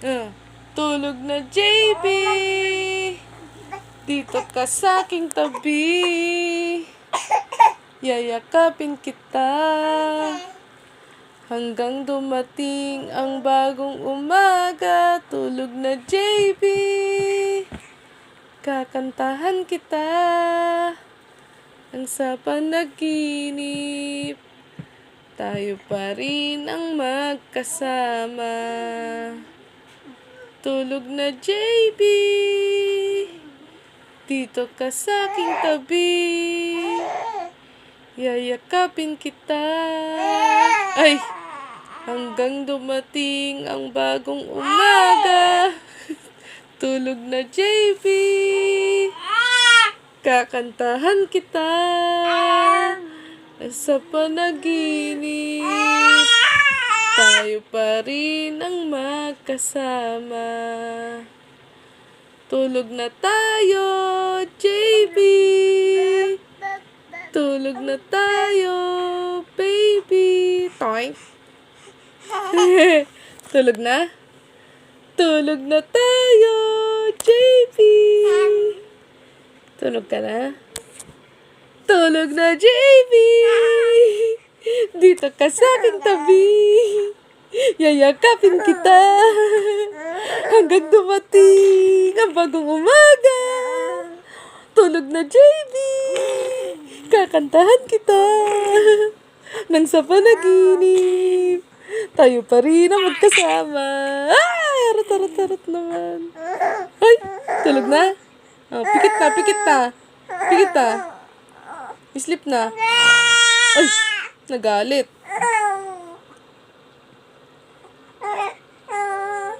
Ah, tulog na, JB. Dito ka sa aking tabi. Yayakapin kita hanggang dumating ang bagong umaga. Tulog na, JB. Kakantahan kita ang sa panaginip. Tayo pa rin ang magkasama. Tulog na, JB. Dito ka sa aking tabi. Yayakapin kita. Ay! Hanggang dumating ang bagong umaga. Tulog na, JB. Kakantahan kita sa panaginip. Tayo pa rin ang magkasama. Tulog na tayo, JB. Tulog na tayo, baby. Toink. Tulog na? Tulog na tayo, JB. Tulog ka na? Tulog na, JB. Dito ka sa aking tabi. Yayakapin kita hanggang dumating ang bagong umaga. Tulog na, JB. Kakantahan kita nang sa panaginip. Tayo pa rin ang magkasama. Ay, arat naman. Ay, tulog na? Oh, pikit na, pikit na. Pikit na. Sleep na. Ay, nagalit.